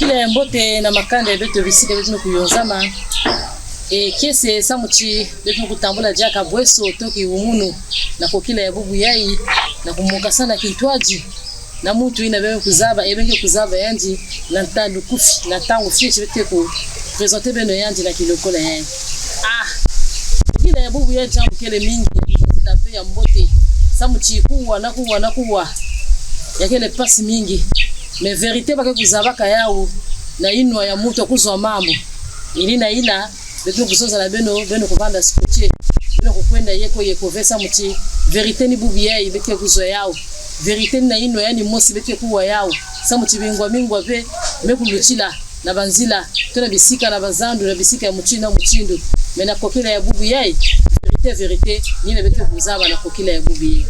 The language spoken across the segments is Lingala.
kokile mbote na makanda beto bisika beto kuyonzama kese samuchi beto kutambula jaka bweso toki umunu na kokile ya bubu yai na kumuka sana kitwaji na mutu ina bebe kuzaba ebenge kuzaba yanji na ntandu kufi na tangu fiche bete ku présenter beno yanji na kilokola yai kokile ya bubu yai jambo kele mingi ya pe ya mbote samuchi kuwa na kuwa yakele pasi mingi mais vérité baka kuzabaka yao na inwa ya mutu kuzwa mambo ilina ina betu kusoza na beno kubanda skoche beno kukwenda yeko vesa muti vérité ni bubiya ibeke kuzwa yao vérité na inwa yani mosi beke kuwa yao samuti bingwa be mekuluchila na banzila tona bisika na bazandu na bisika ya muchina muchindo mena kokila ya bubiya vérité ni na beke kuzaba na kokila ya bubiya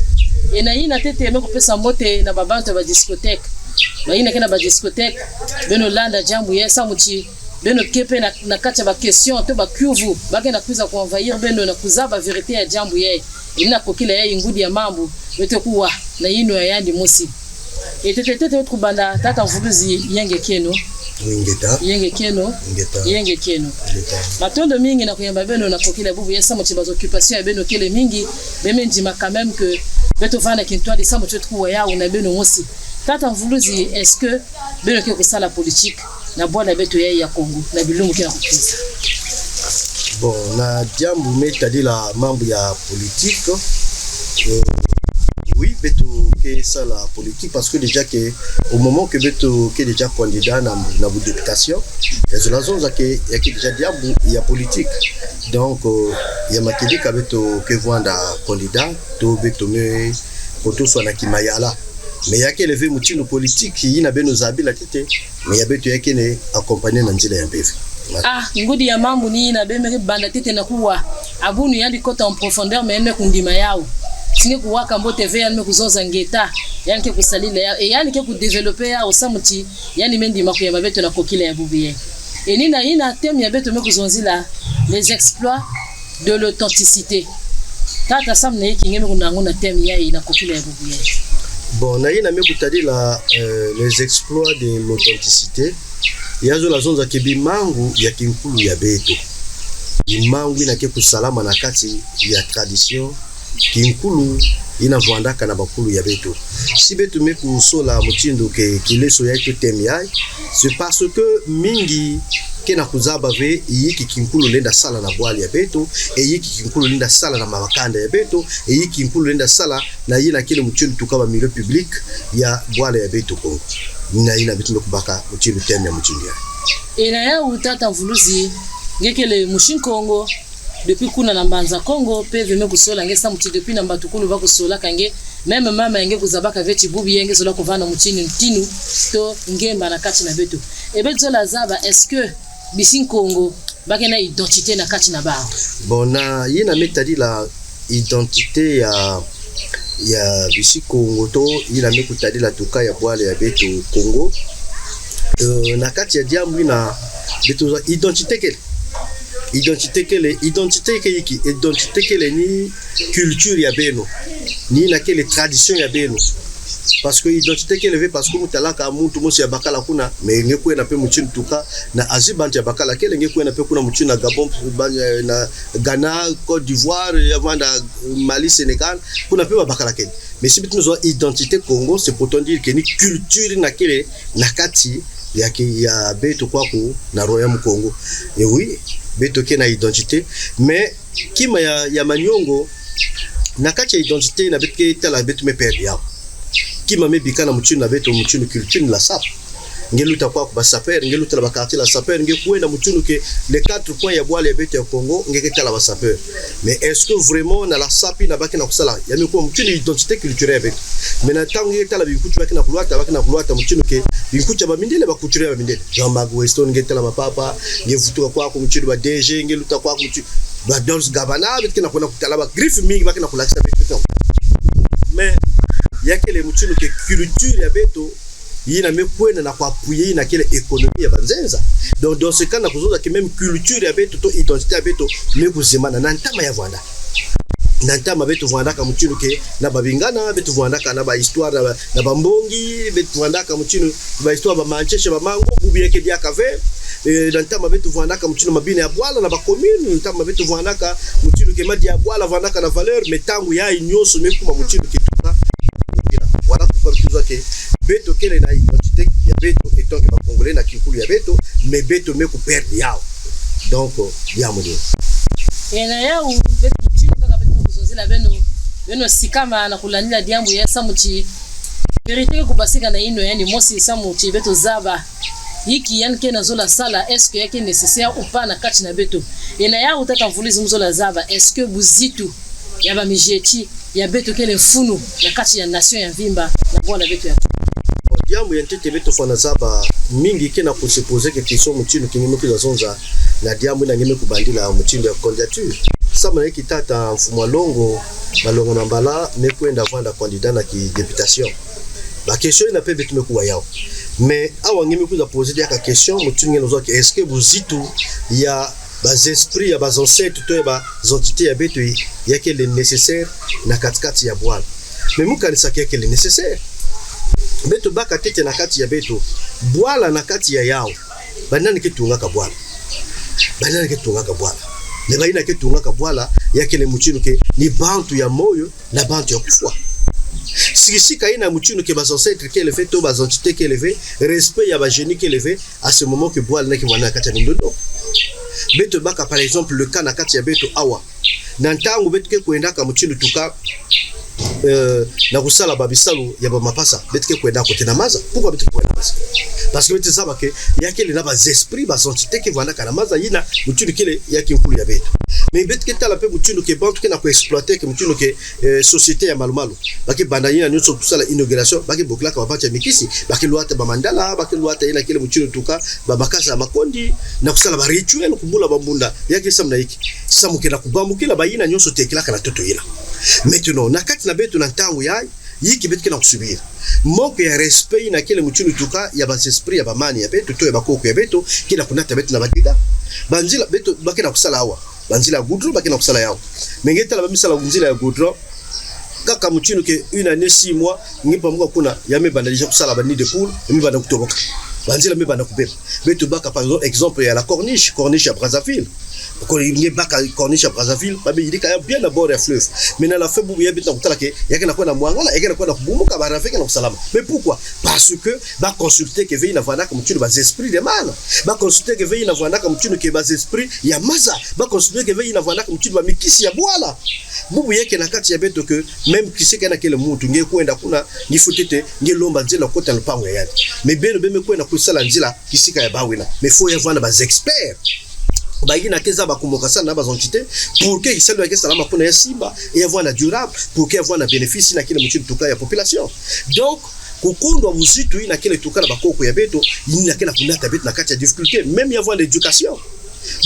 ena ina tete mekupesa mote na babantu ba discothèque baina kena ba discothèque beno landa jambu yesa muti beno kepe na kacha ba question to ba kuvu bakenda kuza kuenvahir beno na kuzaba vérité ya jambu yeye ina kokila yeye ngudi ya mambo bete kuwa na yino ya yandi musi etetete kubanda tata mvuluzi yenge keno yenge keno matondo mingi na kuyamba beno na kokila bubu yesa muti ba occupation ya beno kele mingi bemenjima quand même que beto vana kintwa de sa muti kuwa yao na beno musi tata mvuluzi est-ce que beno ke kusala politique na bwana beto ya Kongo na bilungu kina kukiza bon na jambo metadi la mambo ya politique oui beto ke ça la politique parce que déjà que au moment que beto ke déjà candidat na députation les raisons que ya ke déjà diambu ya politique donc ya makidi ka beto ke vanda candidat to beto me koto so na kimayala mais yake levé mutino politique ina beno zabila tete mais yabeto yake ne accompagner na njila ya mbevi ngudi ya mambo ni na bembe banda tete na kuwa abunu yandi kota en profondeur mais ene kundima yao singe kuwaka mbote ve yani kuzoza ngeta yani ke kusalile yao yani ke ku développer yao samuti yani mendi makuya mabeto na kokila ya bubiye nina ina thème ya beto mekuzonzila les exploits de l'authenticité tata samne kinge mekunango na thème ya ina kokila ya bubiye. Bon, na ina mekutadi la les exploits de l'authenticité. Yazo la zonza kebi mangu ya kinkulu ya beto. Imangu ina ke kusalama na kati ya tradition kinkulu ina vuandaka na bakulu ya beto. Si beto meku sola mutindo ke kileso ya ito temiyai, c'est parce que mingi kena kuzaba ve yiki kinkulu lenda sala na bwali ya beto yiki kinkulu lenda sala na mawakanda ya beto yiki kinkulu lenda sala na yina kile mutindo tukaba milieu public ya bwali ya beto Kongo na ina bitu kubaka mutindo teme ya mutindo ya ina ya utata mvuluzi ngekele mushin Kongo depuis kuna na mbanza Kongo peve mekusola ngesa muti depuis na mbatukulu bakusola kange même mama yenge kuzabaka veti bubi yenge sola kovana mutini ntinu to ngemba na kati na beto ebezo la zaba est-ce que bisin Kongo bakena identité na kati na bao bon na yina metadi la identité ya bisin Kongo to yina mekutadi la tuka ya bwale ya beto Kongo na kati ya diambu na beto za identité kele ni culture ya beno ni na kele tradition ya beno parce que identité kele ve parce que mutalaka muntu mosi ya bakala kuna mais ngekwe na pe muchini tuka na azibanja bakala kele ngekwe na pe kuna muchini na Gabon na Ghana Côte d'Ivoire ya vanda Mali Sénégal kuna pe bakala kele mais si bitu zo identité Congo c'est pour dire que ni culture na kele na kati ya beto kwako na royaume Congo et oui beto ke na identité mais kima ya manyongo na kati ya identité na betke tala beto me perde yao kima me bikana muchini na beto muchini culture la sap ngeluta kwa ba saper ngeluta la quartier la saper ngekuenda muchini ke les 4 points ya bwale ya beto ya Congo ngeketala ba saper mais est-ce que vraiment na la sapi na baki na kusala ya meko muchini identité culturelle beto mais na tangu ngeketala bikuchu baki na kulwata muchini ke bikucha ba mindele ba culturelle ba mindele Jean-Marc Weston ngeketala mapapa ngevutuka kwa muchini ba DG ngeluta kwa muchini ba Dolce Gabbana betkena kuna kutala ba griffe mingi baki na kulakisa beto mais yake le muchini ke culture ya beto yina mekwena na kwa appuyer na kele économie ya banzenza donc dans ce cas na kuzoza que même culture ya beto to identité ya beto mekuzimana na ntama ya vanda nantama betu vandaka mchinu ke na babingana betu vandaka na ba histoire na bambongi betu vandaka mchinu ba histoire ba mancheshe ba mango bubi yake dia kave nantama betu vandaka mchinu mabine ya bwala na ba commune nantama betu vandaka mchinu ke madi ya bwala vandaka na valeur metangu ya inyoso mekuma mchinu ke tuka wala kwa kitu ke beto kele na identité ya beto etant que ba congolais na kikulu ya beto mais beto meku perdre yao donc ya modi ena yao beto mchinu kaka beto kuzozela beno sikama na kulanila diambu ya samuchi verite kubasika na ino yani mosi samuchi beto zaba hiki yani kena zola sala est-ce que yake nécessaire ou pas na kati na beto ena yao utaka mvulizi mzola zaba est-ce que buzitu ya ba mijeti ya beto kele funu na kati ya nation ya vimba na bwana beto ya diambu ya ntete beto fana zaba mingi kena kusipoze ke question mchinu kinyume kuzonza na diambu na nyeme kubandila mchinu ya candidature sama yeki tata mfumo longo balongo na mbala ne kwenda vanda candidat na ki députation la question ina pebe tumekuwa yao mais awa ngemi kuza poser dia ka question mchinu ngeno ke est-ce que buzitu ya bas esprit ya bas ancêtres to ba entité ya beto yake le nécessaire na katikati ya bwana mais mukanisa yake le nécessaire beto baka tete na kati ya beto bwala na kati ya yao banani kitunga ka bwala banani kitunga ka bwala ne baina kitunga ka bwala yake le mchinu ke ni bantu ya moyo na bantu ya kufwa sikisika ina mchinu ke bas ancêtres ke levé to bas entité ke levé respect ya ba génie ke levé à ce moment que bwala na ki wana kati ya ndondo beto baka par exemple le cas na kati ya beto awa na ntango beto ke kwenda ka mchinu tuka na kusala babisalu ya ba mapasa betike kwenda kote na maza pourquoi betike kwenda maza parce que betike saba ke yake le na ba esprit ba entité ke vanda kana maza yina mutunu kile yake nkulu ya beto mais betike tala pe mutunu ke bantu ke na ko exploiter ke mutunu ke société ya malumalu baki banda yina nyoso kusala inauguration baki bokla ka bapacha mikisi baki luata ba mandala baki luata yina kile mutunu tuka ba makasa makondi na kusala ba rituel kubula bambunda yake samna hiki samu ke na kubamukila ba yina nyoso tekila kana toto yina maintenant na kati na beto na ntango ya yiki beto kena kusubiri moke ya respect na kile mchunu tuka ya bas esprit ya bamani ya beto to ya bakoko ya beto kila kunata beto na badida banzila beto bakena kusala hawa banzila gudro bakena kusala yao mengeta la bamisala gunzila ya gudro kaka mchunu ke une année 6 mois ngipa mga kuna yame bandalisha kusala bani de poule yame banda kutoboka banzila me banda kubeba beto baka par exemple ya la corniche à Brazzaville ko ngi baka corniche à Brazzaville babi yidika ya bien d'abord ya fleuve mais na la fin bubu ya bita kutala ke yake na kwenda mwangala yake na kwenda kubumuka barafika na kusalama mais pourquoi parce que ba consulter que veille na vana comme tu bas esprit de mal ba consulter que veille na vana comme tu ke bas esprit ya maza ba consulter que veille na vana comme tu ba mikisi ya bwala bubu yake na kati ya beto que même kiseka na kile muntu nge kwenda kuna nifutete nge lomba nzela kota lupango ya yadi mais beno beme kwenda kusala nzela kisika ya bawina mais faut y avoir des experts baina keza bakumoka sana ba entité pour que isalo yake salama kuna ya simba et avoir la durable pour que avoir la bénéfice na kile mtu tuka ya population donc kukundwa muzitu ina kile tuka na bakoko ya beto ina kile kunata beto na kati ya difficulté même y avoir l'éducation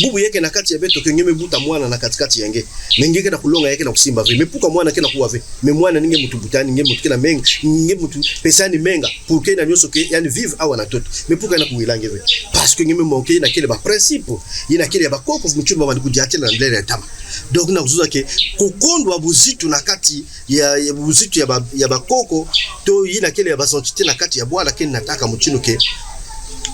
bubu yake na kati ya beto kengeme buta mwana na katikati yange mengeke na kulonga yake na kusimba vile mepuka mwana kena kuwa vile me mwana ninge mtu butani ninge mtu kila menga ninge mtu pesani menga pour que na nyoso ke yani vive awa na toto mepuka na kuilange vile parce que ngeme monke na kile ba principe ina kile ba koko mchumba bandi kujiatela na ndele ya tama donc na kuzuza ke kukondwa buzitu na kati ya buzitu ya ba koko to ina kile ya basentité na kati ya bwala kene nataka mchino ke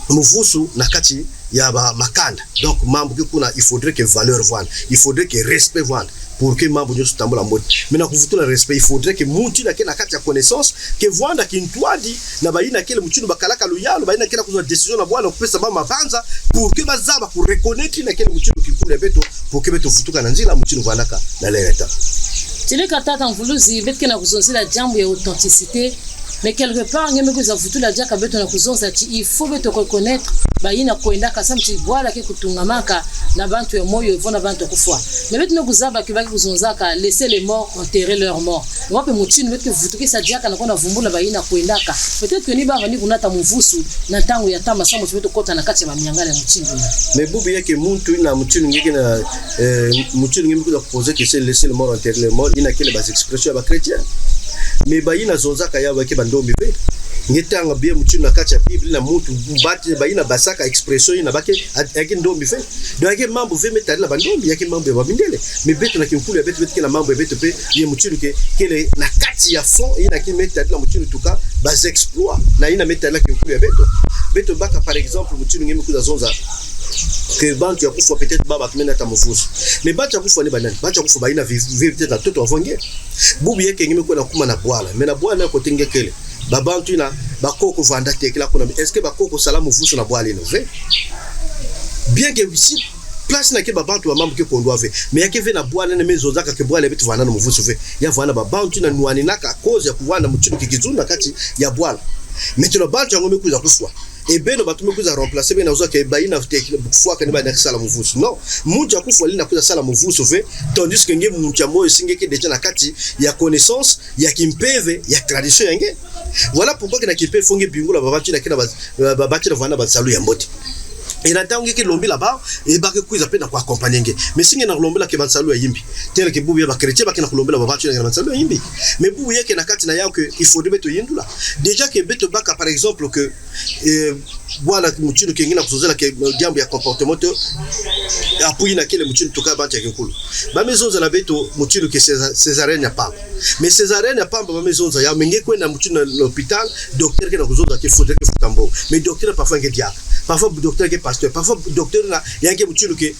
muvusu na kati ya ba makanda donc mambo ke kuna il faudrait que valeur voile il faudrait que respect voile pour que mambo nyoso tambola mode mais na kuvutula respect il faudrait que muti na kena kati ya connaissance que voanda kintwadi na baina kile mchino bakalaka luyalo baina kila kuzwa decision na bwana kupesa mama banza pour que bazaba ku reconnaître na kile mchino kikule beto pour que beto futuka na nzila mchino vanaka na leta tileka tata mvuluzi betke na kuzonzela jambo ya authenticité. Mais quelque part, il faut que la diaka beto na kuzonza il faut beto reconnaître baina kwenda kasam ti bwala ke kutungamaka na bantu ya moyo ivona bantu kufwa. Mais beto no kuzaba ke baki kuzonzaka laisser les morts enterrer leurs morts. Wape mutini beto vutuki sa diaka na kona vumbula baina kwendaka. Peut-être que ni ba ngani kunata muvusu na tangu ya tama samo beto kota na kati ya mamiangala ya mutini. Mais bubu yake muntu ina mutini ngeke na mutini ngeke kuza poser que c'est laisser les morts enterrer les morts ina kile bas expression ba chrétien. Mais baina zonzaka ya wake bandombi ve ngetanga bien mutu na kati ya Bible na mutu mbati baina basaka expression ina bake yake ndombi fe do yake mambo ve metali la bandombi yake mambo ya babindele me beto na kinkulu ya beto beto na mambo ya beto pe ye mutu ke kele na kati ya fond ina ki metali la mutu tuka bas exploit na ina metali la kinkulu ya beto baka par exemple mutu ngemi kuza zonza que bantu ya kufa peut-être baba tumena ta mufusu mais bantu ya kufa ni banani bantu ya kufa baina vivre na toto avonge bubu yake ngemi kwa na kuma na bwala mais na bwala ko tengekele babantu ina bakoko vanda tekela kuna est-ce que bakoko salamu vusu na bwala ino ve bien que si place na ke babantu wa mambo ke kondo ave mais yake ve na bwala na mezo zaka ke bwala betu vanda na muvusu ve ya vanda babantu na nuani naka cause ya kuwanda mutulu kikizuna kati ya bwala mais tuna bantu ya ngome kuza kuswa et beno batume kuza remplacer bena uzo ke baina tekela bukufwa ka ni ba na sala muvusu non munja ya kufa lina kuza sala muvusu ve tandis que nge munja moyo singeke deja na kati ya connaissance ya kimpeve ya tradition yange. Voilà pourquoi que na kipe fonge bingula babati na kina babati na vana basalu ya mbote. Et na tangi ke lombi là-bas et ba ke kuiza pe na ko accompagner nge. Mais singe na lombi la ke basalu ya yimbi. Tel que bubu ya ba chrétien ba ke na lombi la babati na basalu ya yimbi. Mais bubu yake na kati na yao que il faut de beto yindula. Déjà que beto baka par exemple que voilà mutino ke ngina kuzozela ke jambo ya comportement to apuyi na kele mutino toka bantu ya kinkulu. Ba maison za na beto mutino ke Césarine ya pamba. Mais Césarine ya pamba ba maison za ya menge kwenda mutino l'hôpital docteur ke na kuzoza ke faudrait que futambo. Mais docteur parfois ke dia. Parfois docteur ke pasteur, parfois docteur na yange mutino ke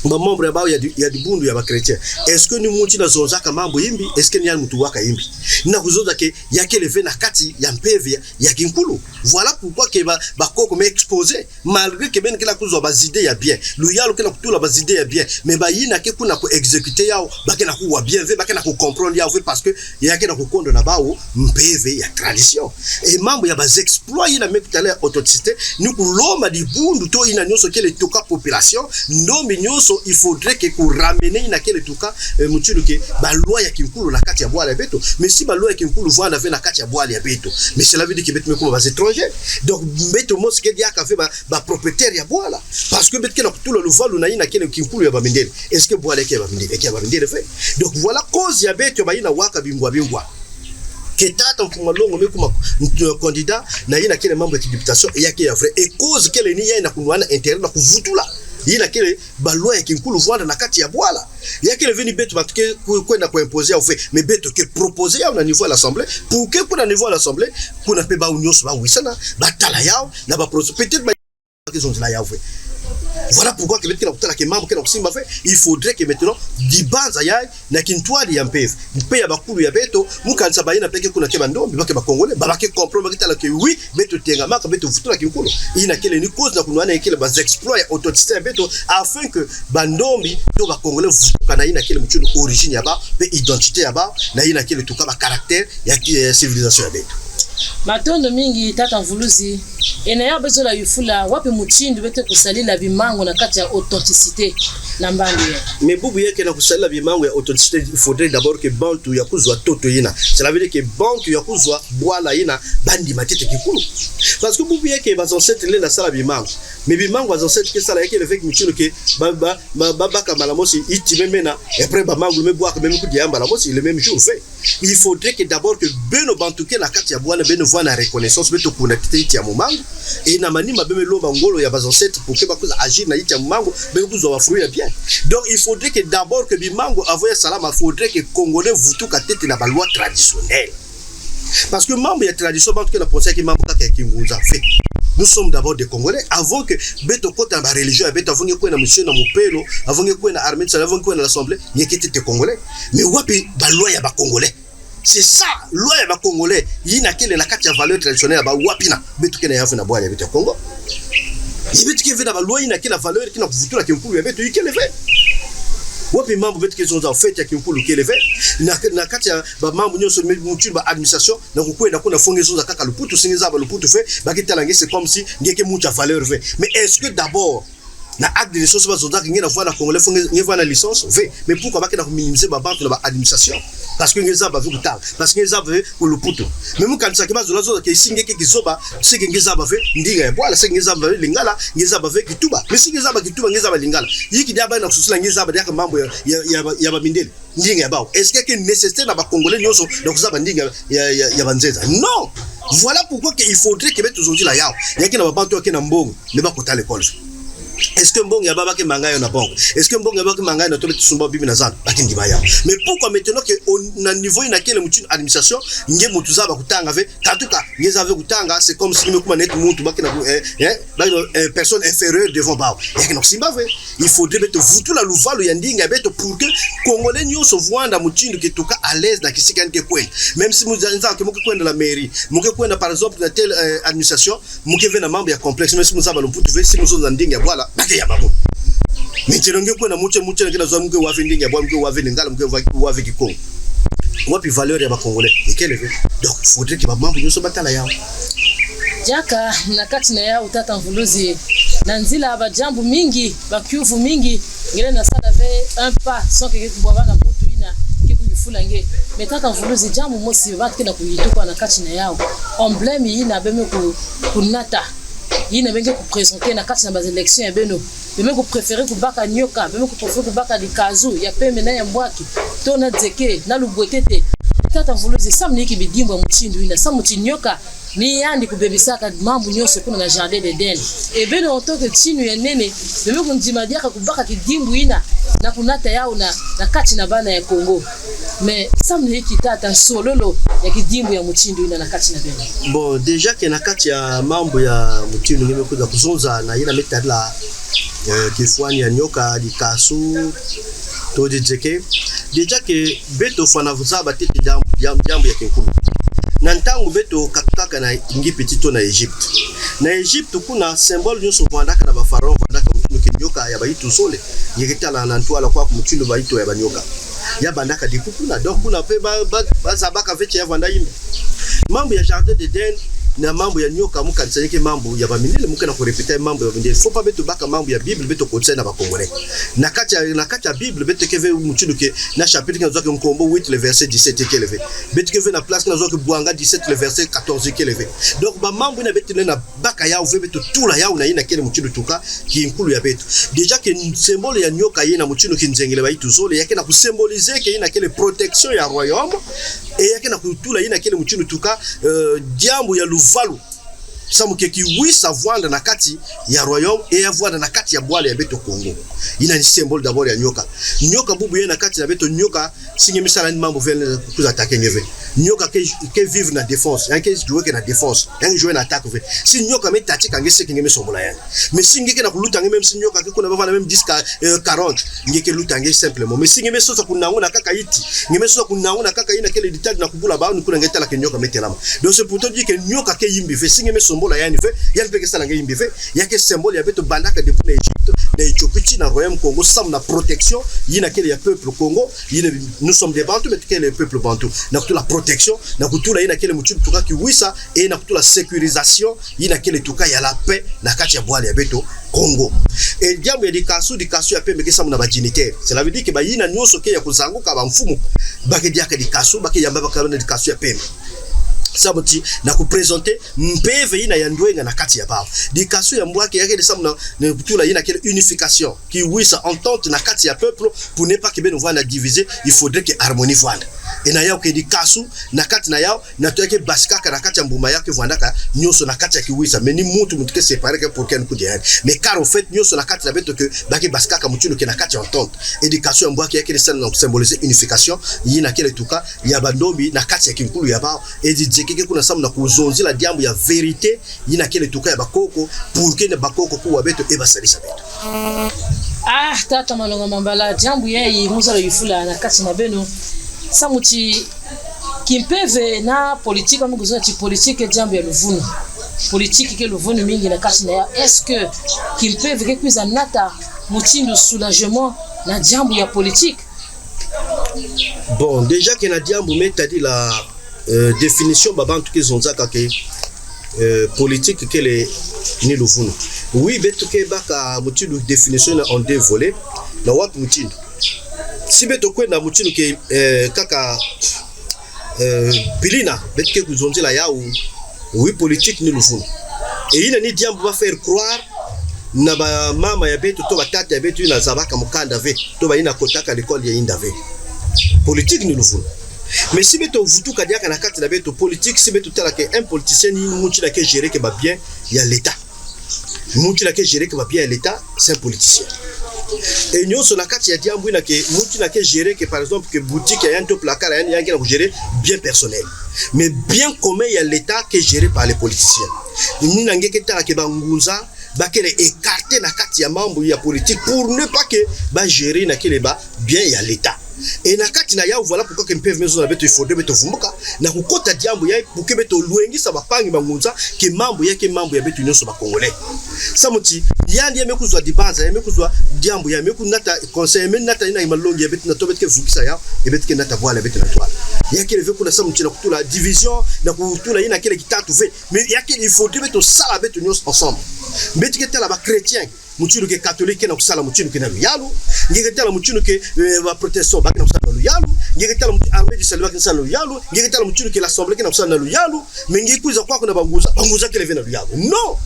ba membre ba ya di bundu ya ba chrétien. Est-ce que ni muti na zonza ka mambo yimbi? Est-ce que ni ya mutu waka yimbi? Na kuzoza ke yake leve na kati ya mpeve ya kinkulu. Voilà pourquoi que ba koko me exposé malgré que ben kila kuzo ba idée ya bien. Luyalo kila kutula ba idée ya bien, mais ba yina ke kuna ko exécuter yao, ba kena kuwa bien ve, ba kena ko comprendre yao parce que yake na ko kondo na bao mpeve ya tradition. Et mambo ya ba exploit ina me kutala authenticité, ni kuloma di bundu to ina nyoso kele toka population, ndombi nyoso il faudrait que ko ramener ina kele toka mutulu ke ba loi ya kinkulu na kati ya bwala ya beto. Mais si ba loi ya kinkulu vana ve na kati ya bwala ya beto, mais cela veut dire que beto me kuma ba étranger. Donc beto mos ke dia ka fe ba propriétaire ya bwala parce que beto ke na kutula le vol na ina kele kinkulu ya ba mindele. Est-ce que bwala ke ba mindele ke ba mindele fe? Donc voilà cause ya beto ba ina waka bingwa ketata mfumalongo mekuma candidat na ina kile mambo ya députation yake ya vrai et cause kele ni ya ina kunwana intérêt na kuvutula ina kile balwa ya kinkulu vwanda na kati ya bwala yake le veni beto batuke kwenda ko imposer au fait mais beto ke proposer ya na niveau à l'assemblée pour que kuna niveau à l'assemblée kuna pe ba union ba wisana batala yao na ba peut-être ba qu'ils ont là ya fait. Voilà pourquoi que maintenant que mambo que simba fait il faudrait que maintenant dibanza yai na kintwali ya mpeve mpe ya bakulu ya beto mukanisa baina peke kuna ke bandombi bake bakongole babake comprendre bakitala ke oui beto tenga maka beto futula kinkulu ina kele ni cause na kunwana ikele bas exploit authenticité ya beto afin que bandombi to bakongole futuka na ina kele mchuno origine ya ba pe identité ya ba na ina kele tuka ba caractère ya civilisation ya beto. Matondo mingi tata mvuluzi enaya bezo la yufula wapi muchindu bete kusalila bimango na kati ya authenticité na mbandi ya. Mais bubu yake na kusalila bimango ya authenticité il faudrait d'abord que bantu ya kuzwa toto yina. Cela veut dire que bantu ya kuzwa bwala yina bandi matete kikulu. Parce que bubu yake bas ancêtre le na sala bimango. Mais bimango bas ancêtre ke sala yake le fait muchino ke baba kamala mosi iti memena et après ba mangu me boire même ku diamba la mosi le même jour fait. Il faudrait que d'abord que beno bantuke na kati ya bwala beno voit la reconnaissance beto kuna tete ya mumango et na manima beme lomba ngolo ya bas ancêtre pour que bakuza agir na iti ya mumango beno kuzo wa fruit bien. Donc il faudrait que d'abord que bimango avoye salama faudrait que congolais vutuka tete na ba loi traditionnelle. Parce que membre ya tradition bantuke na penser que membre kaka kingunza fait. Nous sommes d'abord des Congolais avant que beto kota ba religion beto avant que na monsieur na mupelo avant que na armée avant que na l'assemblée yekete te Congolais mais wapi ba loi ya ba Congolais. C'est ça, loi ya ba Congolais, yina kele na kati ya valeur traditionnelle ba wapina betu kena yafu na bwa ya betu Congo. Yibetu ke vena ba loi yina kele valeur kina kuvutura kimpulu ya betu yikele ve. Wapi mambo betu ke zonza fait ya kimpulu kele ve. Na kati ya ba mambo nyoso mutu ba administration na kukwenda kuna fongezo za kaka luputu singeza ba luputu fe bakitala ngese comme si ngeke mucha valeur ve. Mais est-ce que d'abord na acte de licence ba zonza ngena voix na congolais fonge ngeva na licence ve mais pourquoi ba kena minimiser ba banque na ba administration parce que ngeza ba vu tal parce que ngeza ba ko luputu mais mu kanisa ke ba zonza ke singeke kizoba se ngeza ba ve ndinga bwala se ngeza ba lingala ngeza ba ve kituba mais si ngeza ba kituba ngeza ba lingala yiki dia ba na kusula ngeza ba dia mambo ya ba mindele ndinga ya ba est-ce que nécessaire na ba congolais nyoso na kuzaba ndinga ya banzeza non Voilà pourquoi il faudrait que beto aujourd'hui la yao. Yaki na babantu yaki na mbongo ne ba kota l'école. Est-ce que mbongo ya baba ke mangayo na banque? Est-ce que mbongo ya baba ke mangayo na tole tsumba bibi na zana? Bakindi maya. Mais pourquoi maintenant que on a niveau ina kele mutu administration nge mutu za ba kutanga ve katuka nge za ve kutanga c'est comme si me kuma net mutu bakina personne inférieure devant ba. Yaki no simba ve. Il faudrait beto vutu la luvalo ya ndinga beto pour que congolais nyoso voanda mutindu ke toka à l'aise na kisika nke kweli. Même si nous anza ke muke kwenda la mairie, muke kwenda par exemple na telle administration, muke ve na membre ya complexe, même si nous avons l'imputu ve si nous sommes ndinga voilà. Bake ya babu. Mitironge kwenda muche ngina zo muke wave ndinga bwa muke wave ngala muke wave kikongo. Wapi valeur ya ba congolais ekeleve. Donc il faudrait que ba membre nyoso batala yao. Jaka na kati na ya utata mvuluzi na nzila ba jambu mingi ba kyuvu mingi ngile na sada ve un pas sans que kubwa na butu ina kikuyifula nge metata mvuluzi jambu mosi batke na kuyituka na kati na yao emblème ina beme kunata ina benge ku présenter na kati na ba élection ya beno beme ku préférer kubaka nyoka beme ku préférer kubaka likazu ya pembe na ya mbwaki to na dzeke na lubwetete metata mvuluzi samniki bidimba muchindu ina samuchinyoka ni yandi kubebisaka mambo nyose kuna na jardin d'Eden beno otoke chinu ya nene beme kunjimadiaka kubaka kidimbu ina na kunata yao na kati na bana ya Kongo mais samni hiki tata sololo ya kidimbu ya muchindu ina na kati na beno. Bon déjà que na kati ya mambo ya muchindu nimekuja kuzonza na ina metadla kifwani ya nyoka di kasu to di jeke déjà que beto fana vuzaba tete jambo ya kinkulu na ntango beto kakutaka na ingi petito na Egypte. Na Egypte kuna symbole nyoso vandaka na ba pharaon vandaka mutundu kinyoka ya baitu sole yekitala na ntwala kwa mutundu baitu ya banyoka ya bandaka dikukuna donc kuna pe bazabaka veche ya vanda yimbe mambo ya jardin d'Eden na mambo ya nyoka mukanisanyike mambo ya baminele muka na kurepeta mambo ya bindele faut pas beto baka mambo ya Bible beto kotsena ba congolais na kati ya Bible beto keve mutundu ke na chapitre kan zoke mkombo 8 le verset 17 keleve beto keve na place na zoke bwanga 17 le verset 14 keleve donc ba mambo na beto na baka ya uve beto tula ya una ina kele mutundu tuka ki nkulu ya beto déjà que symbole ya nyoka yena mutundu kinzengele ba ituzole yake na kusymboliser ke ina kele protection ya royaume et yake na kutula ina kele mutundu tuka diambo ya valu samuke ki wisa vwanda na kati ya royaume et ya vwanda na kati ya bwale ya beto Congo ina ni symbole d'abord ya nyoka bubu yena kati ya beto nyoka singe misala ni mambo vele kuza attaquer ngeve nyoka ke vivre na défense yanke jouer na défense yanke jouer na attaque ve si nyoka metati kange se kinge mesomola yanke mais singe ke na kuluta nge même si nyoka ke kuna bava na même 10 40 ngeke luta nge simplement mais singe mesosa kunango na kaka iti nge mesosa kunango na kaka ina kele ditadi na kubula ba ni kuna ngetala ke nyoka metelama donc c'est pour te dire que nyoka ke yimbi ve singe mesombola yani ve yan peke sala nge yimbi ve yake symbole ya beto bandaka depuis l'Égypte na Éthiopie na royaume Congo sam na protection yina kele ya peuple Congo yina nous sommes des Bantous mais quel est le peuple Bantou na kutula protection na kutula yina kele mutu tuka ki wisa et na kutula sécurisation yina kele tuka ya la paix na kati ya bwale ya beto Congo et diambo ya dikasu ya pembe ke sam na ba dignitaire cela veut dire que ba yina nyoso ke ya kuzanguka ba mfumu bake diaka dikasu bake yamba bakalona dikasu ya pembe samuti na kupresenter mpeve ina ya ndwenga na kati ya bao dikasu ya mbwake yake samna na kutula ina kele unification qui wisa entente na kati ya peuple pour ne pas que ben voit diviser il faudrait que harmonie voile et na yao ke dikasu na kati na yao na toyake basikaka na kati ya mbuma yake vandaka nyoso na kati ya kiwisa mais ni mutu ke séparer que pour ken kudiane mais car en fait nyoso na kati na beto que baki basikaka mutu ke na kati ya entente éducation ya mbwake yake sana symboliser unification yina kele tuka ya bandobi na kati ya kinkulu ya bao et keke kuna samu na kuzonzi la diambo ya vérité yina kele tuka ya bakoko pour que ne bakoko kuwa beto e basalisa beto tata malonga mambala diambo yeye muzalo yifula na kati na beno samuti kimpeve na politique amu kuzoa ti politique diambo ya luvunu politique ke luvunu mingi na kati na ya est-ce que kimpeve ke kuiza nata mutindu soulagement na diambo ya politique bon déjà que na diambo metadi la définition babantu ke zonzaka ke politique que les ni luvunu oui beto ke baka mutindu définition en deux volets na wapi mutindu si beto kwenda mutindu ke kaka pilina beto ke kuzonzela yao oui politique ni luvunu et ina ni diambo va faire croire na ba mama ya beto to batata ya beto ina zabaka mukanda ve to ba ina kotaka l'école ya inda ve politique ni luvunu mais si beto vutu kadiaka na kati na beto politique si beto tala que un politicien ni muti la que gérer que va bien il y a l'état muti la que gérer que va bien l'état c'est un politicien et nous sur la carte il y a diambu na que muti la que gérer que par exemple que boutique il y a un top placard il y a qui gérer bien personnel mais bien commun il y a l'état qui est géré par les politiciens ni nange que tala que bangunza bakele écarter na kati ya mambo ya politique pour ne pas que ba gérer na kele ba bien il y a l'état et na kati na ya voilà pourquoi que mpeve mezo na beto il faut de beto vumbuka na kukota diambo ya pour que beto luengi sa bapangi bangunza ke mambo ya beto nyonso ba congolais samuti yandi ya mekuzwa dibanza ya mekuzwa diambo ya mekunata conseil men nata ina imalongi ya beto na to beto ke vukisa ya e beto ke nata voile beto na toile ya kele veku na samuti na kutula division na kutula ina kele kitatu ve mais ya kele il faut de beto sala beto nyonso ensemble beto ke tala ba chrétien muchinu ke catholique na kusala muchinu ke na luyalu ngeke tala muchinu ke ba protestant ba na kusala luyalu ngeke tala armée du salut ba na kusala luyalu ngeke tala muchinu ke l'assemblée ke na kusala luyalu mengi kuiza kwa kuna banguza ke levena luyalu non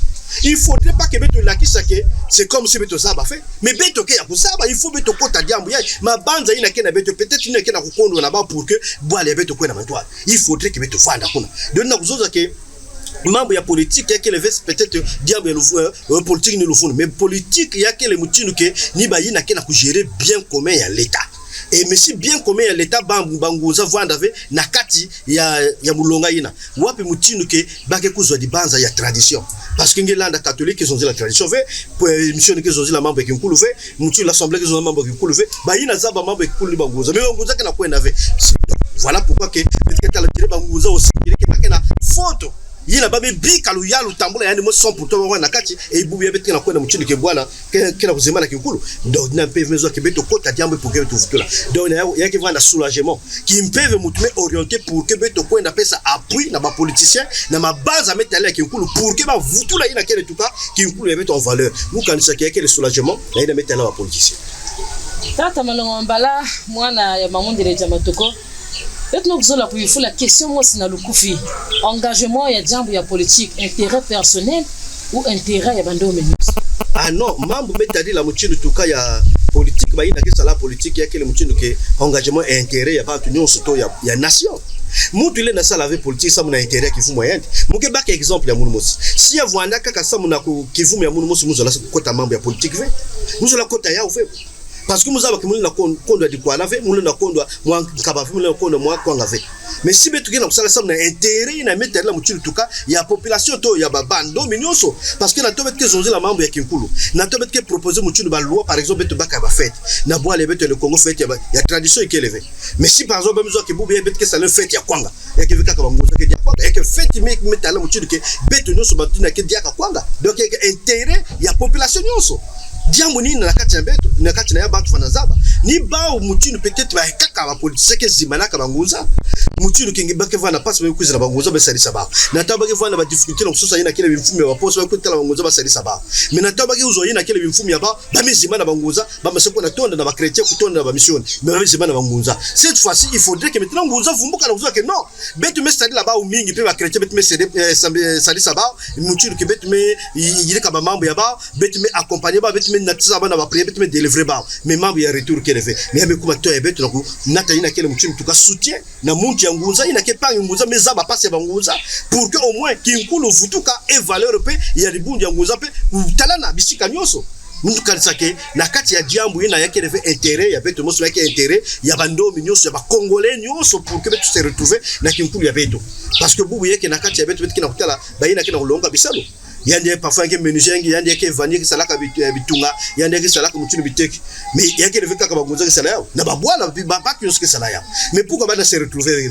il faudrait pas que beto la kisake c'est comme si beto saba fait mais beto ke ya kusaba il faut beto kota diambo ya ma banza ina ke na beto peut-être ina ke na kukondo na ba pour que boale beto ko na mantwa il faudrait que beto fanda kuna donc na kuzoza ke mambo ya politique yake levé peut-être diable le politique ne le font mais politique yake le mutinu ke ni bayina ke na ku gérer bien commun ya l'état et mais si bien commun ya l'état banguza vanda ve na kati ya mulonga ina wapi mutinu ke bake kuzwa di banza ya tradition parce que ngilanda catholique ils ont dit la tradition ve pour mission que ils ont dit la mambo kinkulu ve mutinu l'assemblée qu'ils ont mambo kinkulu ve bayina zaba mambo kinkulu banguza mais banguza ke na kwenda ve voilà pourquoi que peut-être la tire banguza aussi ke na photo yina babe bika luyalu tambula yani mo 100% wana kati e ibubu ya betina kwenda mchini ke bwana kila kuzimana kikulu donc na mpeve mezo ke beto kota diambo pour que tu vutula donc ya ke vanda soulagement qui mpeve mutume orienté pour que beto kwenda pesa appui na ba politicien na ma base à mettre à kikulu pour que ba vutula ina kele tuka kikulu ya beto en valeur nous kanisa ke le soulagement na ina mettre à ba politicien tata malongo mbala mwana ya mamundire jamatoko. Nous avons la question de lukufi engagement ya jambo ya politique intérêt personnel ou intérêt ya bando menus. Ah non, mambo metadi la muchinu tuka ya politique ba ina kesa la politique ya kele muchinu ke engagement et intérêt ya bantu nyonso to ya nation. Mutu ile na sala avec politique ça muna intérêt kivu moyen. Muke baka exemple ya munumosi. Si ya vwanda kaka ça muna kivu ya munumosi muzola kota mambo ya politique ve. Muzola kota ya uve. Parce que nous avons na kondo di kwa lave mulu na kondo mwa kabafi mulu na kondo mwa kwanga ve mais si betu kena kusala ça na intérêt na mettre la mutu tuka ya population to ya babando minyoso parce que na to betke zonzi la mambo ya kinkulu na to betke proposer mutu ba loi par exemple betu baka ba fête na boa le betu le Congo fête ya tradition qui élevé mais si par exemple bezo ke bubu betke ça le fête ya kwanga ya ke vika ka bangoza ke dia kwanga ya ke fête mettre la mutu ke betu nyoso batu na ke dia ka kwanga donc ya intérêt ya population nyoso diambo ni na kati ya beto na kati na ya bantu vanazaba ni bao mutinu peut-être ba kaka ba politique ke zimanaka banguza mutinu kingi bake vana passe ba kuzira banguza ba salisa ba na tabake vana ba difficulté na kusosa ina kile bimfumi ba poso ba kutala banguza ba salisa ba mais na tabake uzo ina kile bimfumi ba ba mizimana banguza ba maseko na tonda na ba chrétien kutonda ba mission mais ba mizimana banguza cette fois-ci il faudrait que maintenant nguza vumbuka na kuzoka que non betu me stadi la ba mingi pe ba chrétien betu me cede salisa ba mutinu ke betu me yile ka ba mambo ya ba betu me accompagner ba betu natisa bana ba prier betu me délivrer ba mais mambo ya retour kele fait mais me kuma to betu na nata ina kele mutinu tuka soutien na muntu ya nguza ina ke pangi nguza meza ba passe ba nguza pour que au moins kinkulu vutuka et valeur pe ya libundi ya nguza pe utalana bisika nyoso muntu kanisa ke na kati ya diambu ina yake leve intérêt ya betu moso yake intérêt ya bando minyoso ya ba congolais nyoso pour que betu se retrouver na kinkulu ya betu parce que bubu yake na kati ya betu kina kutala ba ina kina ulonga bisalo yande parfois ke menuisier yande ke vanir salaka bitunga yande ke salaka mutunu biteki mais yake leve kaka bangoza ke salaya na babwala ba pas que salaya mais pourquoi ba na se retrouver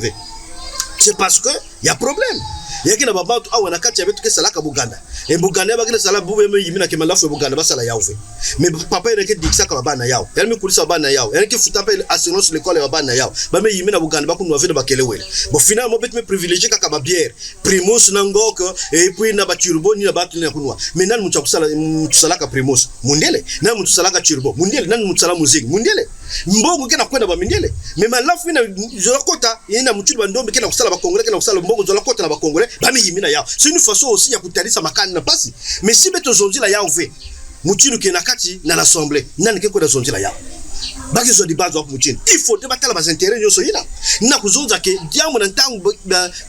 c'est parce que il y a problème yake na baba tu awana kati ya betu ke salaka Buganda e Buganda ba ke sala bube me yimina ke malafu e Buganda ba sala yauve mais papa ene ke dikisa ka baba na yao yani me kulisa baba na yao yani ke futa pe assurance l'école baba na yao ba me yimina Buganda ba kunwa vile ba kelewele bon finalement betu me privilégié kaka ba bière Primus na ngoko et puis na ba turbo ni na ba tuna kunwa mais nan mucha kusala mutusalaka Primus mundele nan mutusalaka turbo mundele nan mutsala musique mundele mbongo ke na kwenda ba mindele mais malafu ina zolakota ina mutuba ndombe ke na kusala ba congolais ke na kusala mbongo zolakota na ba congolais bami yimina yao c'est une façon aussi ya kutalisa makani na pasi mais si beto zonzi la yao ve mutinu ke na kati na l'assemblée nani ke ko da zonzi la yao baki zo di bazo muchindu il faut debatala bas intérêt nyoso ina na kuzonza ke diamo na ntango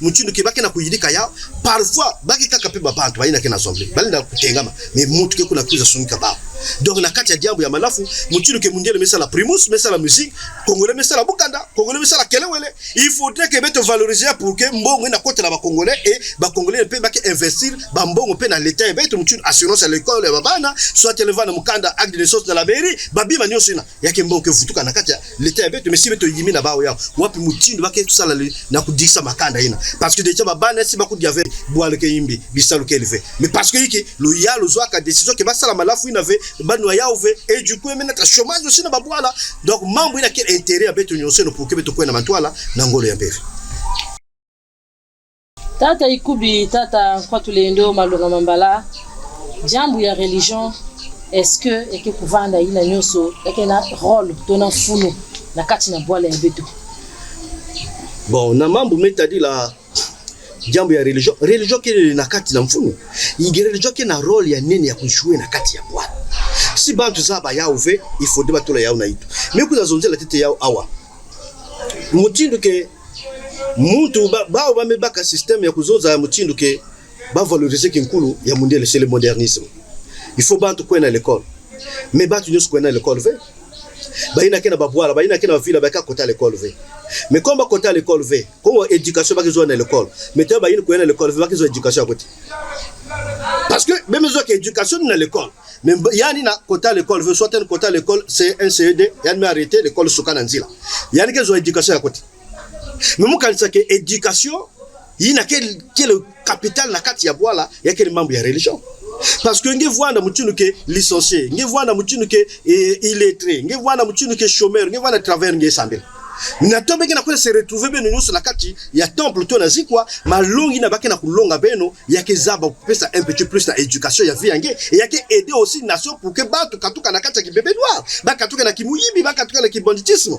muchindu ke baki na kuyidika ya parfois baki kaka pe babantu baina ke na assemblée balinda kutengama mais mutu ke kuna kuza sunika ba donc na kati ya diambo ya malafu muchindu ke mundial mesa la primus mesa la musique congolais mesa la bukanda congolais mesa la kelewele il faudrait que beto valoriser pour que mbongo na côté la ba congolais et ba congolais pe baki investir ba mbongo pe na l'état et beto muchindu assurance à l'école ya babana soit elevana mukanda acte de naissance de la mairie babi manyoso ina yake mbongo futuka na kati ya l'état et beto mais si beto yimi na bao yao wapi muchindu baki tout ça na kudisa makanda ina parce que déjà babana si baku diave boile ke yimbi bisalu ke élevé mais parce que yiki lo ya lo zwaka décision ke basala malafu ina ve banu ya ouve et du coup maintenant chômage aussi na babwala donc mambo ina quel intérêt à beto nyonso no pour que beto kwena mantwala na ngolo ya mpevi tata ikubi tata kwa tulendo malonga mambala jambo ya religion est-ce que eke kuvanda ina nyonso eke na rôle tona funu na kati na bwala ya beto bon na mambo metadi la jambo ya religion ke na kati na mfunu ingi religion ke na rôle ya nini ya kushue na kati ya bwala si bantu zaba ya uve il faut debatula yao na itu mais kuza zonzela tete yao awa mutindu ke muntu ba ba mebaka système ya kuzoza mutindu ke ba valoriser kinkulu ya mondial c'est le modernisme il faut bantu kwena l'école mais bantu nyoso kwena l'école ve ba ina kena babwala ba ina kena vila ba ka kota l'école ve mais comme ba kota l'école ve comme éducation ba kizo na l'école mais te ba ina kwena l'école ve ba kizo éducation à côté parce que même zo que éducation na l'école mais yani na kota l'école veut soit un kota l'école c'est un CED yani mais arrêter l'école sukana nzila yani que zo éducation à côté mais moi quand ça que éducation yina quel capital na kati ya bwala ya quel membre ya religion parce que nge vwanda mutunu ke licencié nge vwanda mutunu ke illettré nge vwanda mutunu ke chômeur nge vwanda travailleur nge sambel na tombe ke na kwa se retrouver beno nyuso na kati ya temple to na zikwa malongi na baki na kulonga beno ya ke zaba pesa un petit plus na éducation ya vie nge et ya ke aider aussi nation pour que batu katuka na kati ya kibebe noir ba katuka na kimuyibi ba katuka na kibanditisme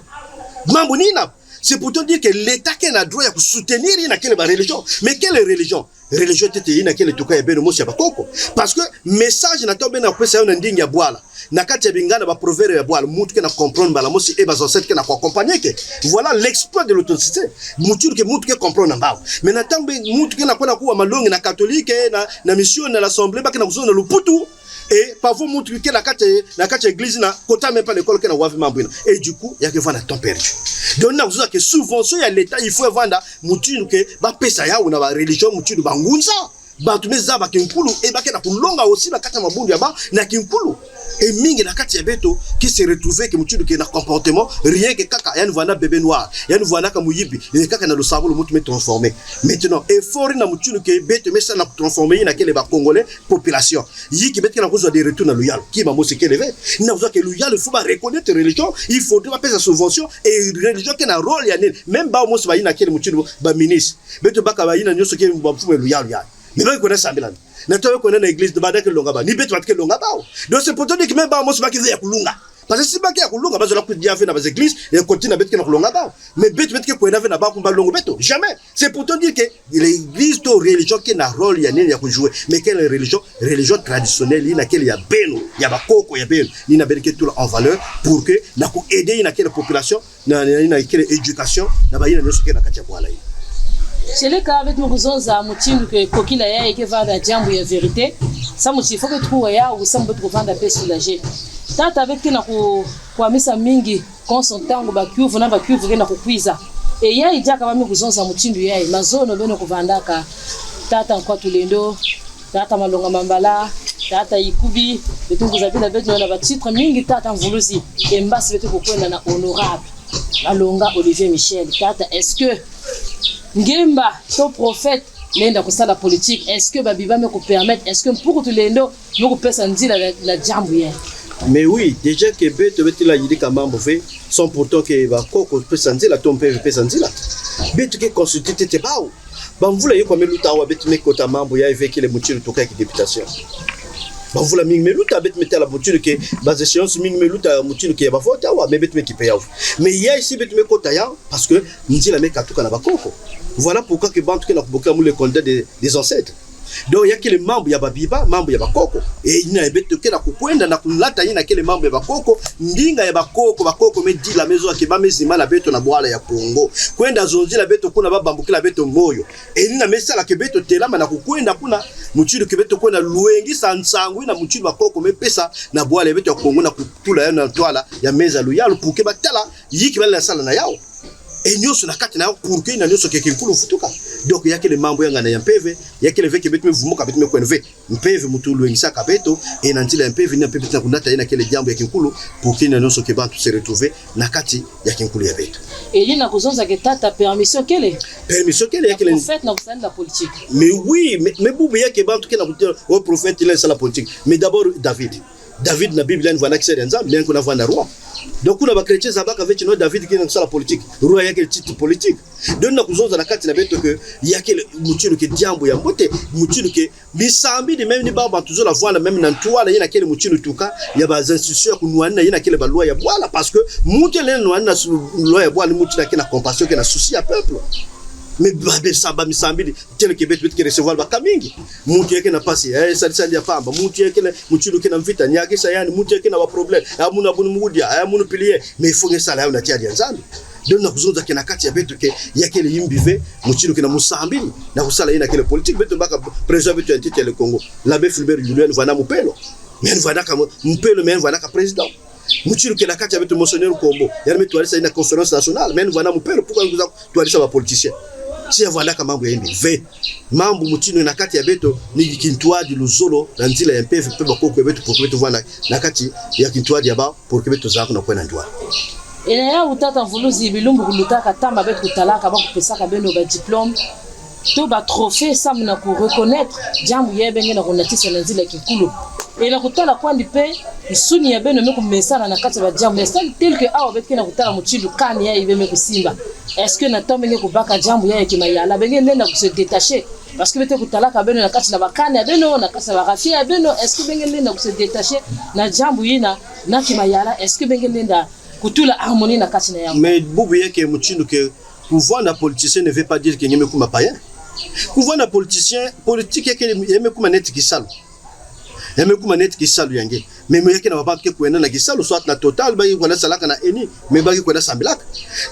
mambo nina. C'est pour te dire que l'État qui a le droit de soutenir une religion. Mais quelle religion? Religion tete ina kele tuka ya beno mosi ya bakoko. Parce que message na tobe na kwesa yona ndingi ya bwala. Na kati ya bingana ba proverbe ya bwala mutu ke na comprendre bala mosi e ba ancêtre ke na ko accompagner ke. Voilà l'exploit de l'authenticité. Mutu ke comprendre mbao. Mais na tambe mutu ke na kwenda kuwa malongi na catholique na mission na l'assemblée ba ke na kuzona luputu. Et parfois mutu ke na kati église na kota même pas l'école ke na wavi mambwina. Et du coup, il y a que vendre temps perdu. Donc na kuzoa ke subvention ya l'état il faut vendre mutu ke ba pesa ya una ba religion mutu ba ngunza. Bantu meza ba kinkulu e ba ke na kulonga aussi ba kata mabundu ya ba na kinkulu. Et mingi na kati ya beto qui se retrouver que mutu ke na comportement rien que kaka ya nous bébé noir ya nous vana ka muyibi et kaka na le cerveau le mutu me transformer maintenant effort na mutu ke beto mesa na transformer na kele ba congolais population yi ki beto na kozwa des retours na loyal qui ba mosi kelevé na kozwa ke loyal il faut ba reconnaître religion il faut pas payer sa subvention et religion ke na rôle ya nini même ba mosi ba ina kele mutu ba ministre beto baka ba ina nyoso ke ba mfume loyal ya mais ba ko na sambelana na towe ko na église de badake longa ba ni beto batke longa ba donc c'est pour te dire que même ba mosi ba ki ya kulunga parce que si ba ki ya kulunga ba zola ku dia fe na ba église et continue betke na kulunga ba mais beto betke ko na fe na ba ku ba longo beto jamais c'est pour te dire que l'église to religion qui na rôle ya nini ya kujouer mais quelle religion traditionnelle ina quelle ya beno ya ba koko ya beno ni na berke tout en valeur pour que na ko aider ina quelle population na quelle éducation na ba ina nyoso ke na katia kwa lai. Cheleka avec mukuzonza mutindu ke kokila ya eke vanda jambo ya vérité ça muti faut que trouver ya ou ça mbo vanda pe soulager tata avec na kwa misa mingi consentango ba kyuvu na ba kyuvu ke na kukwiza e ya ijaka ba mukuzonza mutindu ya mazono beno kuvandaka tata kwa tulendo tata malonga mambala tata ikubi betunguza bila beto na ba titre mingi tata mvuluzi e mbasi beto kokwenda na honorable malonga Olivier Michel tata est-ce que Ngemba, ton prophète, l'enda pour ça la politique, est-ce que Babiba me permettre, est-ce que pour tout l'endo, nous peut s'en dire la jambouille? Mais oui, déjà que Beto la yidi kama mbové, sans pourtant que va koko peut s'en dire la ton père peut s'en dire là. Beto que consulter te bao. Ban vula yo comme luta wa beto me kota mambo ya avec les moutures to ka députation. Ban vula ming me luta bet metela moutures que base séance ming me luta moutures que ba vote wa me bet me ki paye. Mais il y a ici bet me kota ya parce que nzi la me katuka na bakoko. Voilà pourquoi que bantu ke na kuboka mu le candidat des ancêtres. donc ya kile mambo ya babiba mambo ya bakoko ina beto kena kukwenda na kulata ina kile mambo ya bakoko ndinga ya bakoko medi la maison ke ba mezima na beto na bwala ya Kongo kwenda zonzi la beto kuna babambukila beto moyo ina mesala ke beto telama na kukwenda kuna muchilu ke beto kuna luengi sansangu na muchilu bakoko mepesa na bwala ya beto ya Kongo na kutula ya na twala ya meza luyalu puke batala yiki bala sala na yao enyoso na kati na pour que na nyoso ke kinkulu futuka donc yake le mambo yanga na ya mpeve yake le veke betu mvumuka betu mekwenve mpeve mutulu ngisa kabeto et na ntila mpeve na mpeve na kunata ina kele jambo ya kinkulu pour que na nyoso ke bantu se retrouver na kati ya kinkulu ya betu et na kuzonza ke tata permission kele yake le prophète na kusanda politique mais oui mais bubu yake bantu ke na kutia au prophète il est la politique mais d'abord David na Bible ni wana kiseri nzambe bien kuna vana roi donc kuna ba chrétiens zabaka vechi no David qui na la politique roi yake titre politique donc na kuzonza na kati na beto que yake muchilo ke diambo ya mbote muchilo ke misambi de même ni baba toujours la voix même na toile yina kele muchilo tuka ya ba institution kunwana yina kele ba loi ya bwala parce que mutele nwana loi ya bwala muchila ke na compassion ke na souci ya peuple mais babe samba misambili tele ke betu ke recevoir ba kamingi mutu yake na pasi sali ya pamba mutu yake na muchilu ke na mvita nyake sayani mutu yake na ba problème amuna bunu mudia amuna pilier mais il faut que ça la tia ya nzambi donc na kuzonza ke na kati ya betu ke yake le yimbive muchilu ke na musambili na kusala ina kele politique betu mbaka président betu entité le Congo l'abbé Fulbert Julien vana mupelo mais vana kama mupelo mais vana ka président muchilu ke na kati ya betu monseigneur Kombo yarme tualisa ina conférence nationale mais vana mupelo pourquoi nous tualisa ba politicien si avanda kama mambo ya MV mambo mutino na kati ya beto ni kintwadi luzolo na nzila ya MPF pe bakoko beto pour beto vana na kati ya kintwadi ya ba pour beto zako na kwenda ndwa ina ya utata mvuluzi bilumbu kulutaka tamba beto kutalaka ba kupesaka beno ba diplôme to ba trophée ça mna ku reconnaître jambo yebenge na kunatisa na nzila kikulu ina kutala kwandi pe isuni ya beno meku mesana na kati ba jambo c'est tel que awa beto kena kutala muchilu kani ya ibe meku simba est-ce que na tombe ngeko baka jambo ya kimayala benge nenda ku se détacher parce que beto kutalaka beno na kati na bakani ya beno na kati na rafia ya beno est-ce que benge nenda ku se détacher na jambo yina na kimayala est-ce que benge nenda kutula harmonie na kati na yango mais bubu yake muchilu ke pouvoir na politicien ne veut pas dire que nyeme kuma païen pouvoir na politicien politique yake yeme kuma net kisalo yeme kuma net kisalo yange mais yake na babantu ke kuenda na kisalo soit na total ba yiko na salaka na eni mais ba yiko na sambilaka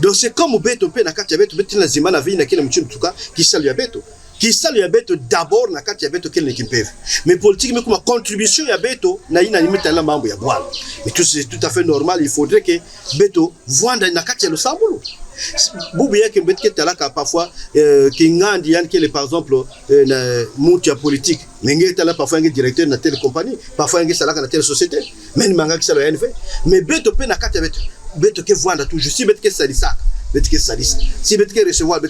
donc c'est comme beto pe na kati ya beto beto na zima na vie na kile mchilu tuka kisalo ya beto kisalo ya beto d'abord na kati ya beto kile nikimpeve mais politique mais kuma contribution ya beto na ina nimeta la mambo ya bwana mais tout c'est tout à fait normal il faudrait que beto voanda na kati ya lusambulu bubu yake mbetike talaka parfois kingandi yani kile par exemple na mutu ya politique menge tala parfois ngi directeur na telle compagnie parfois ngi salaka na telle société mais manga kisalo ya NV mais beto pe na kati ya beto ke voanda toujours si betike salisaka betike salisa si betike recevoir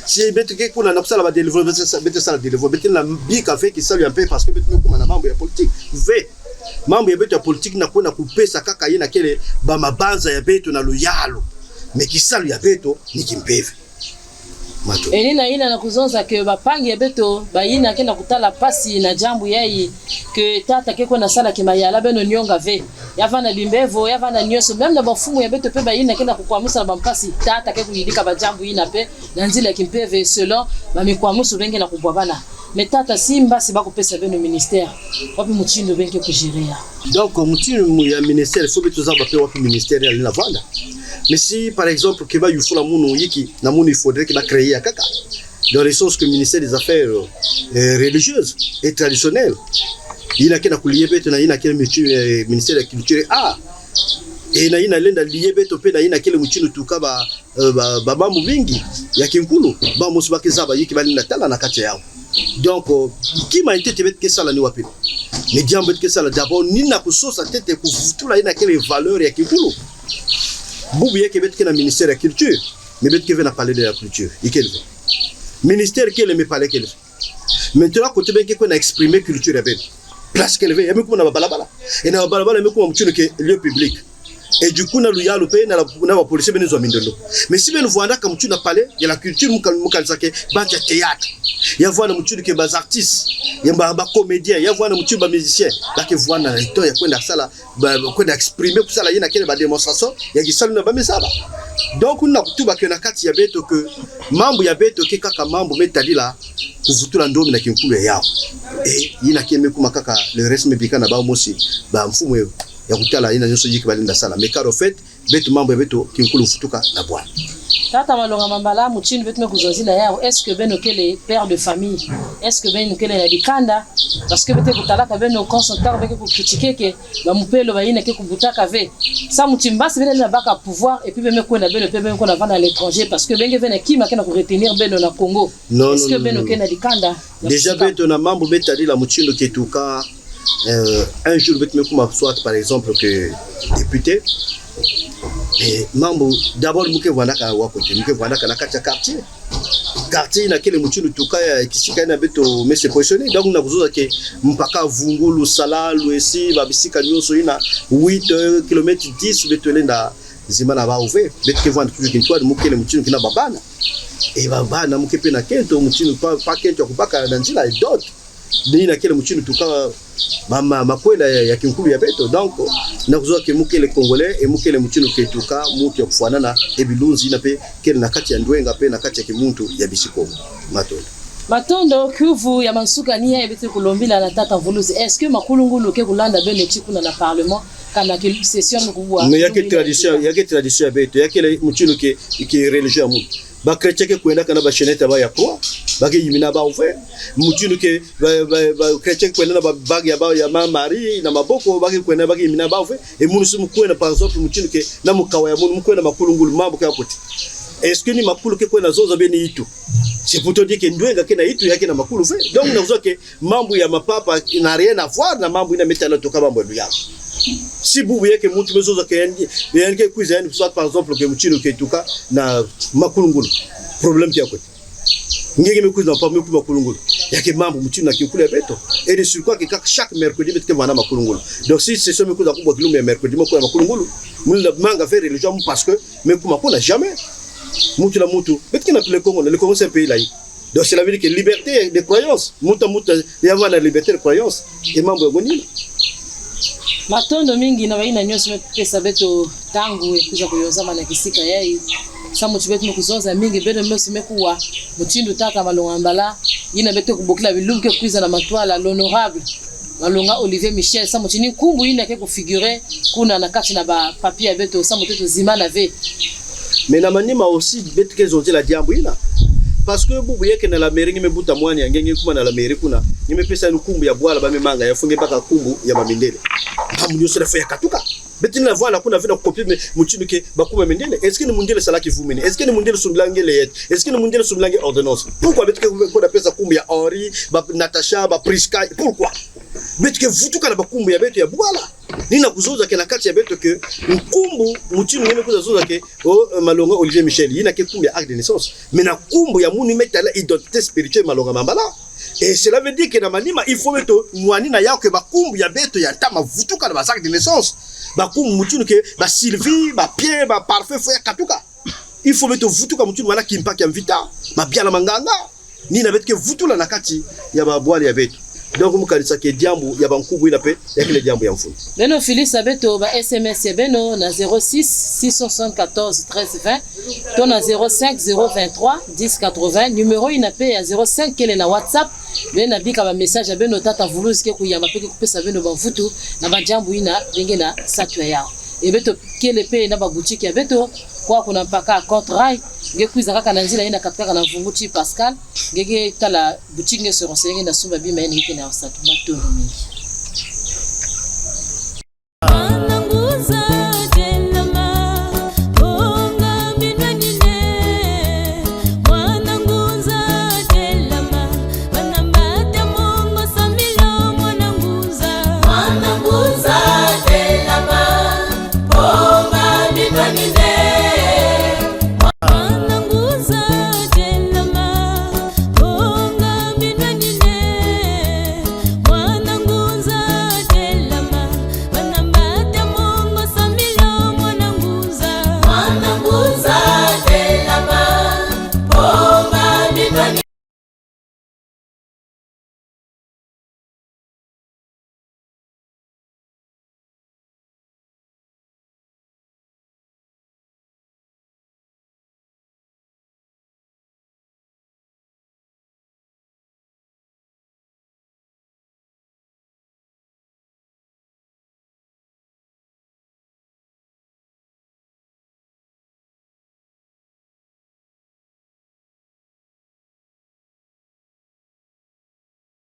si betike kuna na kusala ba délivrer betike sala délivrer betike na bika fait ki salu un peu parce que betike kuma na mambo ya politique ve mambo ya beto ya politique na kuna kupesa kaka yina kile ba mabanza ya beto na loyalo mais kisalu ya beto ni kimpeve mato elina ina na kuzonza ke bapangi ya beto bayina kenda kutala pasi na jambo yai ke tata ke kona sala kimayala beno nyonga ve yavana bimbevo yavana nyoso même na bafumu ya beto pe bayina kenda kukwamusa na bampasi tata ke kuyidika ba jambo ina pe na nzila kimpeve selon ba mikwamuso benge na kubwabana metata simba si bakopesa beno ministère wapi muchindo benge kujiria donc muchindo ya ministère faut beto za bape wapi ministère ya la vanda. Mais si par exemple que va il faut la mounou yiki na mounou il faudrait que va créer à kaka dans les sources que le ministère des affaires religieuses et traditionnelles il a qu'à coulier bête na il a quel ministère de la culture et na ina lenda lié bête pe na ina quel muchino tuka ba mambo mingi ya kinkulu ba musubaki zaba yiki bali na tala na kati yao donc qui m'a été tebet que ça la ni wapi mais diambo que ça la d'abord ni na kusosa tete kuvutula ina quelle valeur ya kinkulu bubu yake betu kena ministère de la culture mais betu kena parler de la culture ikelve ministère kele me parler kele maintenant côté ben kena exprimer culture ya betu place kele yame kuma na balabala et na balabala yame kuma mchino ke lieu public et du coup na luyalo pe na ba police benezo mindolo mais si ben voanda comme tu na parlé de la culture mukansake ba théâtre ya voana mutudu ke bas artistes ya ba comédien ya voana mutudu ba musicien ba ke voana na ito ya kwenda sala ba kwenda exprimer pour sala yina kele ba démonstration ya kisalu na ba mesaba donc na kutuba ke na kati ya beto que mambo ya beto ke kaka mambo metadila kuvutula ndomi na kinkulu yao yina keme kuma kaka le reste mebika na ba mosi ba mfumo ya kutala ina nyoso yiki balinda sala mais car au fait beto mambo ya beto kinkulu futuka na bwana tata malonga mambala muchini betu mekuzozila yao est-ce que beno kele père de famille est-ce que beno kele na dikanda parce que bete kutalaka beno constant beke ku critiquer ke ba mupelo ba ina ke kubutaka ve sa mutimbasi bene na baka pouvoir et puis beme ko na beno pe beme ko na vana à l'étranger parce que benge vena kima kana ku retenir beno na Congo est-ce que beno kele na dikanda déjà beto na mambo betali la muchino ketuka un jour betu mekuma soit par exemple que député et mambo d'abord muke vanda ka wakote muke vanda ka na kacha quartier na kile muchinu tukaya kisika na beto mais c'est positionné donc na kuzoza ke mpaka vungulu salalu esi babisika nyoso ina 8 km 10 beto lenda zimana ba ouvert beto ke vanda toujours kintoa muke le muchinu kina babana et babana muke pe na kento muchinu pa kento kupaka na njila et d'autres ni na kile muchinu tukaya mama makwela ya kinkulu ya beto donc na kuzoa ke muke le congolais et muke le muchinu ketuka muke kufanana ebilunzi na pe kele na kati ya ndwenga pe na kati ya kimuntu ya bisiko matondo kuvu ya mansuka niya ebete kulombila na tata mvuluzi est-ce que makulungulu ke kulanda bene chikuna na parlement kana ke session kubwa mais yake tradition ya beto yake le muchinu ke religieux mu ba chrétien ke kwenda kana ba cheneta ba yakwa ba ke yimina ba ouvert muchinu ke ba chrétien kwenda na ba bag ya ba ya Marie na maboko ba ke kwenda ba ke yimina ba ouvert et munusu mukwenda par exemple muchinu ke na mukawa ya munu mukwenda makulungulu mambo ke akoti est-ce que ni makulu ke kwenda zoza beni itu c'est pour te dire que ndwenga ke na itu yake na makulu fait donc na uzo ke mambo ya mapapa n'a rien à voir na mambo ina metana toka mambo ya si bubu yake mutu mezoza ke yanke kuiza yani soit par exemple ke muchino ke tuka na makulungulu problème ki akote ngenge mekuza pa meku makulungulu yake mambo muchino na kinkulu ya beto et de sur quoi que chaque mercredi betke wana makulungulu donc si c'est ça mekuza kubwa kilume ya mercredi meko ya makulungulu mula manga faire religion parce que meku makuna jamais mutu la mutu betke na le Congo c'est un pays laïque donc c'est la vie que liberté de croyance muta y avoir la liberté de croyance et mambo ya bonina matondo mingi na baina nyoso pesa beto tangu kuja kuyozama na kisika yai samu chibetu mkuzoza mingi bedo mlosi mekuwa muchindu taka malonga mbala ina beto kubokila bilumke kuiza na matwala l'honorable malonga Olivier Michel samu chini kumbu ina ke kufigurer kuna na kati na ba papier beto samu teto zimana ve mais na manima aussi beto ke zonje la diambo ina parce que bubu yake na la mairie ngemebuta mwani ngenge kuma na la mairie kuna nimepesa nukumbu ya bwala ba memanga yafunge paka kumbu ya mamindele bamu nyosela fa yakatuka betina la voix la kuna vina copier muchinu ke bakuma mendele est-ce que ni mundele sala ki vumene est-ce que ni mundele sumlange leyet est-ce que ni mundele sumlange ordonnance pourquoi betika ko da pesa kumbu ya Henri ba Natasha ba Priska pourquoi betika vutuka na bakumbu ya beto ya bwala nina kuzoza ke na kati ya beto ke nkumbu muchinu ngeme kuzoza ke malonga Olivier Michel yina ke kumbu ya acte de naissance mais na kumbu ya muni metala identité spirituelle malonga mambala et cela veut dire que na manima il faut mettre mwani na yao ke bakumbu ya beto ya tama vutuka na acte de naissance bakumbu muchinu ke ba Sylvie ba Pierre ba parfait fo ya katuka il faut mettre vutuka muchinu wana kimpaki ya mvita ba biala manganga nina beto ke vutula na kati ya ba bwali ya beto donc mukalisa ke diambu ya bankubu ina pe ya kile diambu ya mfuni beno Phyllis abeto ba SMS ya beno na 06 674 13 20 to na 05 023 10 80 numéro ina pe ya 05 kele na WhatsApp bena bika ba message ya beno tata vuluzi ke kuyamba pe kupesa beno ba mfutu na ba diambu ina benge na satwa yao ebeto kele pe na ba boutique ya beto kwa kuna mpaka contrat ngekuiza kaka na nzila ina katika na Mvunguti Pascal ngege tala boutique nge se renseigner na sumba bima ene kene na wasatu matondo mingi